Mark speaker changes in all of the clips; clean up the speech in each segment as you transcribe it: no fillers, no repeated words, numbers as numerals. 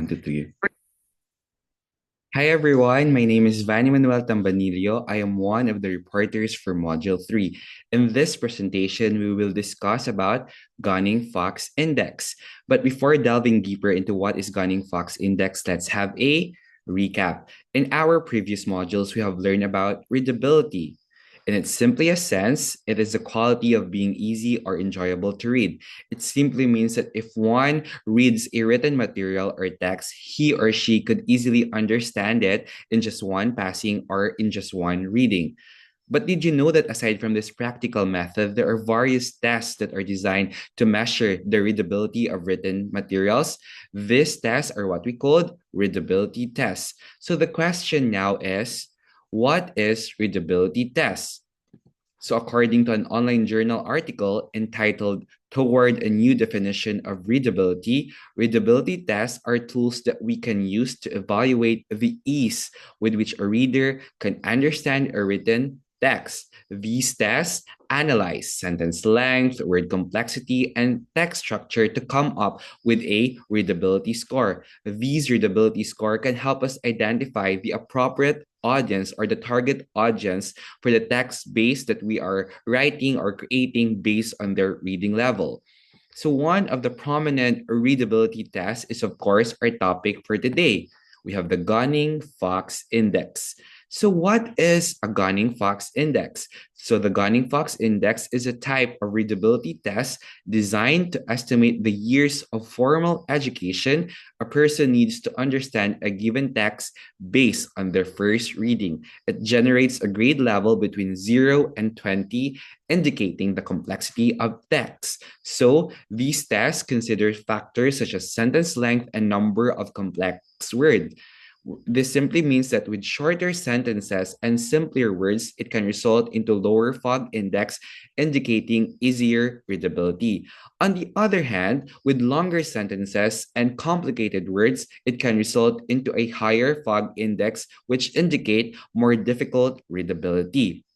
Speaker 1: One, two, three. Hi everyone, my name is Immanuel Tambanillo. I am one of the reporters for Module 3. In this presentation, we will discuss about Gunning Fox Index. But before delving deeper into what is Gunning Fox Index, let's have a recap. In our previous modules, we have learned about readability. In its simplest sense, it is the quality of being easy or enjoyable to read. It simply means that if one reads a written material or text, he or she could easily understand it in just one passing or in just one reading. But did you know that aside from this practical method, there are various tests that are designed to measure the readability of written materials? These tests are what we call readability tests. So the question now is, what is readability test? So according to an online journal article entitled Toward a New Definition of Readability, readability tests are tools that we can use to evaluate the ease with which a reader can understand a written text. These tests analyze sentence length, word complexity, and text structure to come up with a readability score. These readability score can help us identify the appropriate audience or the target audience for the text base that we are writing or creating based on their reading level. So one of the prominent readability tests is, of course, our topic for today. We have the Gunning Fox Index. So what is a Gunning Fox Index? So the Gunning Fox Index is a type of readability test designed to estimate the years of formal education a person needs to understand a given text based on their first reading. It generates a grade level between 0 and 20, indicating the complexity of text. So these tests consider factors such as sentence length and number of complex words. This simply means that with shorter sentences and simpler words, it can result into lower fog index, indicating easier readability. On the other hand, with longer sentences and complicated words, it can result into a higher fog index, which indicate more difficult readability.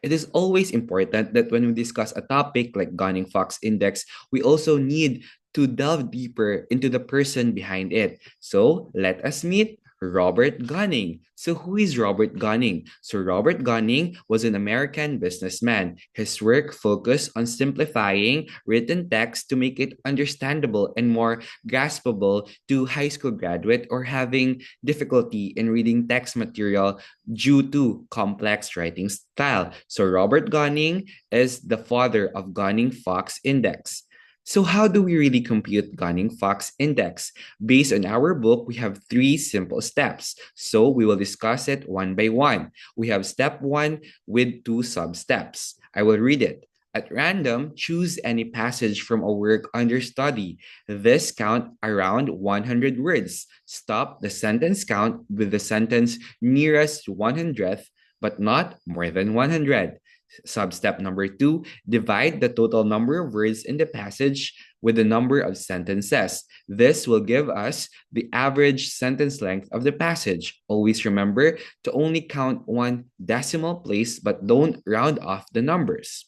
Speaker 1: It is always important that when we discuss a topic like Gunning Fox Index, we also need to delve deeper into the person behind it. So let us meet Robert Gunning. So who is Robert Gunning? So Robert Gunning was an American businessman. His work focused on simplifying written text to make it understandable and more graspable to high school graduate or having difficulty in reading text material due to complex writing style. So Robert Gunning is the father of Gunning Fox Index. So how do we really compute Gunning Fox Index? Based on our book, we have three simple steps. So we will discuss it one by one. We have step one with two sub-steps. I will read it. At random, choose any passage from a work under study. This count around 100 words. Stop the sentence count with the sentence nearest 100th, but not more than 100. Substep number two, divide the total number of words in the passage with the number of sentences. This will give us the average sentence length of the passage. Always remember to only count one decimal place, but don't round off the numbers.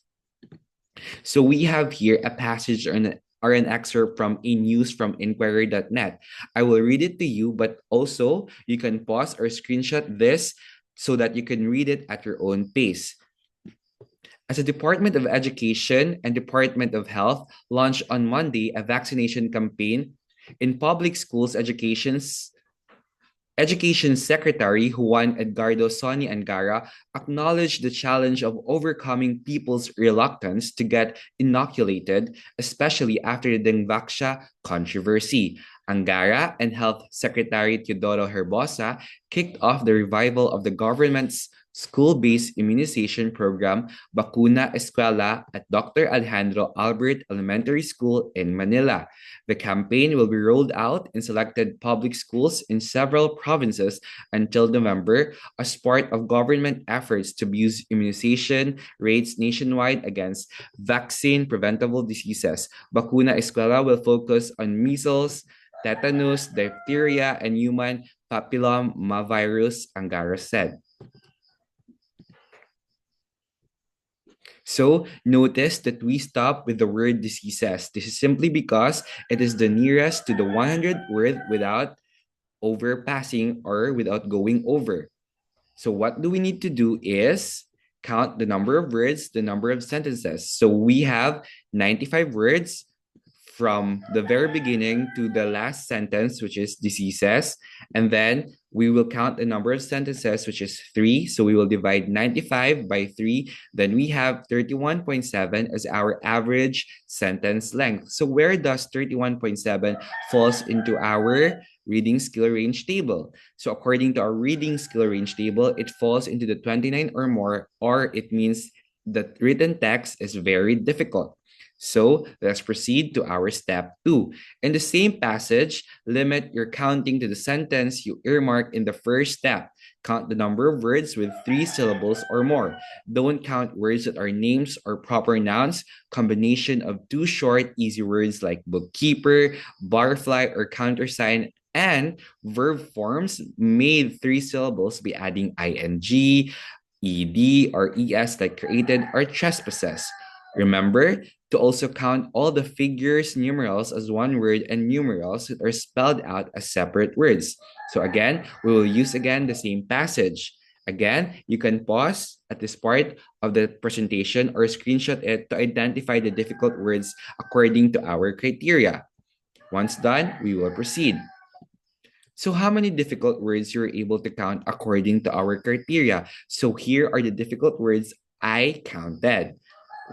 Speaker 1: So we have here a passage or an excerpt from a news from inquirer.net. I will read it to you, but also you can pause or screenshot this so that you can read it at your own pace. As the Department of Education and Department of Health launched on Monday a vaccination campaign in public schools, Education Secretary Juan Edgardo Soni Angara acknowledged the challenge of overcoming people's reluctance to get inoculated, especially after the Dengvaxia controversy. Angara and Health Secretary Teodoro Herbosa kicked off the revival of the government's school-based immunization program, Bakuna Escuela, at Dr. Alejandro Albert Elementary School in Manila. The campaign will be rolled out in selected public schools in several provinces until November as part of government efforts to boost immunization rates nationwide against vaccine-preventable diseases. Bakuna Escuela will focus on measles, tetanus, diphtheria, and human papillomavirus, Angara said. So notice that we stop with the word diseases. This is simply because it is the nearest to the 100 word without overpassing or without going over. So what do we need to do is count the number of words, the number of sentences. So we have 95 words from the very beginning to the last sentence, which is diseases. And then we will count the number of sentences, which is 3. So we will divide 95 by 3. Then we have 31.7 as our average sentence length. So where does 31.7 falls into our reading skill range table? So according to our reading skill range table, it falls into the 29 or more, or it means that written text is very difficult. So let's proceed to our step 2. In the same passage, limit your counting to the sentence you earmark in the first step. Count the number of words with 3 syllables or more. Don't count words that are names or proper nouns, combination of 2 short, easy words like bookkeeper, butterfly, or countersign, and verb forms made 3 syllables by adding ing, ed, or es like created or trespasses. Remember to also count all the figures, numerals as one word, and numerals that are spelled out as separate words. So again, we will use again the same passage. Again, you can pause at this part of the presentation or screenshot it to identify the difficult words according to our criteria. Once done, we will proceed. So how many difficult words you're able to count according to our criteria? So here are the difficult words I counted.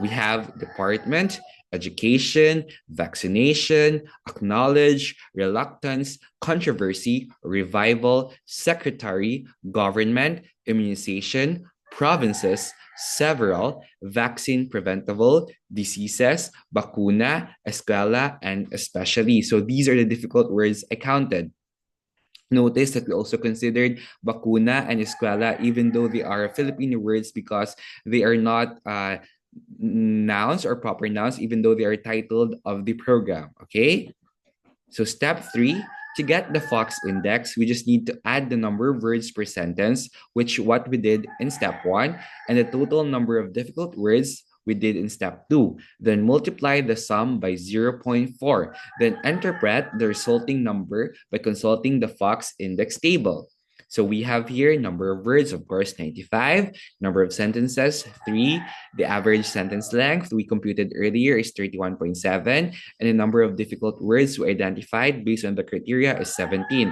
Speaker 1: We have department, education, vaccination, acknowledge, reluctance, controversy, revival, secretary, government, immunization, provinces, several, vaccine preventable, diseases, bakuna, escuela, and especially. So these are the difficult words I counted. Notice that we also considered bakuna and escuela, even though they are Filipino words, because they are not nouns or proper nouns, even though they are titled of the program. Okay? So step 3, to get the Fox index, we just need to add the number of words per sentence, which what we did in step 1, and the total number of difficult words we did in step 2. Then multiply the sum by 0.4. Then interpret the resulting number by consulting the Fox index table. So we have here number of words, of course, 95, number of sentences, 3, the average sentence length we computed earlier is 31.7, and the number of difficult words we identified based on the criteria is 17.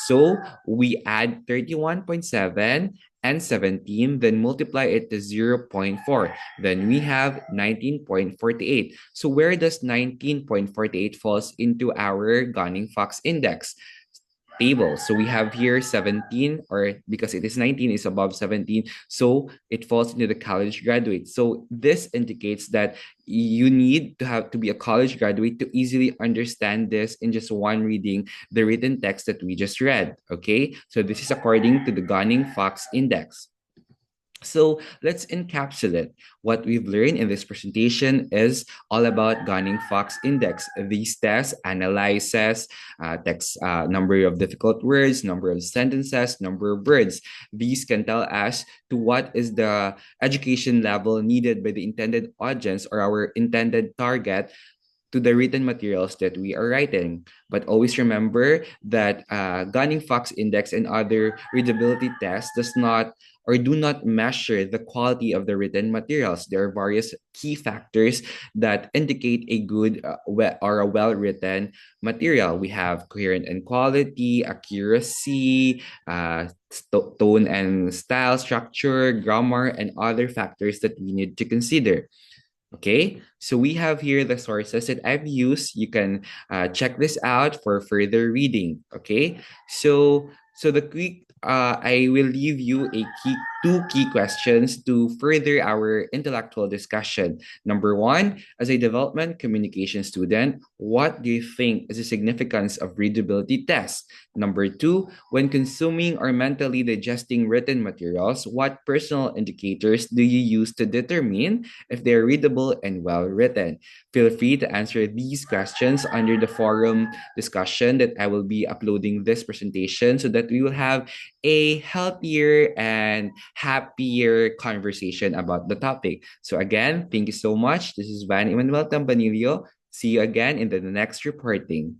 Speaker 1: So we add 31.7 and 17, then multiply it to 0.4. Then we have 19.48. So where does 19.48 falls into our Gunning-Fox index table? So we have here 17, or because it is 19 is above 17, so it falls into the college graduate. So this indicates that you need to have to be a college graduate to easily understand this in just one reading the written text that we just read. Okay, so this is according to the Gunning-Fox index. So let's encapsulate. What we've learned in this presentation is all about Gunning-Fox index. These tests analyzes text number of difficult words, number of sentences, number of words. These can tell us to what is the education level needed by the intended audience or our intended target to the written materials that we are writing. But always remember that Gunning-Fox index and other readability tests does not or do not measure the quality of the written materials. There are various key factors that indicate a good or a well-written material. We have coherent and quality, accuracy, tone and style, structure, grammar, and other factors that we need to consider. Okay, so we have here the sources that I've used. You can check this out for further reading. Okay, so the quick I will leave you two key questions to further our intellectual discussion. Number one, as a development communication student, what do you think is the significance of readability tests? Number two, when consuming or mentally digesting written materials, what personal indicators do you use to determine if they're readable and well written? Feel free to answer these questions under the forum discussion that I will be uploading this presentation so that we will have a healthier and happier conversation about the topic. So again, thank you so much. This is Van Emmanuel Tambanillo. See you again in the next reporting.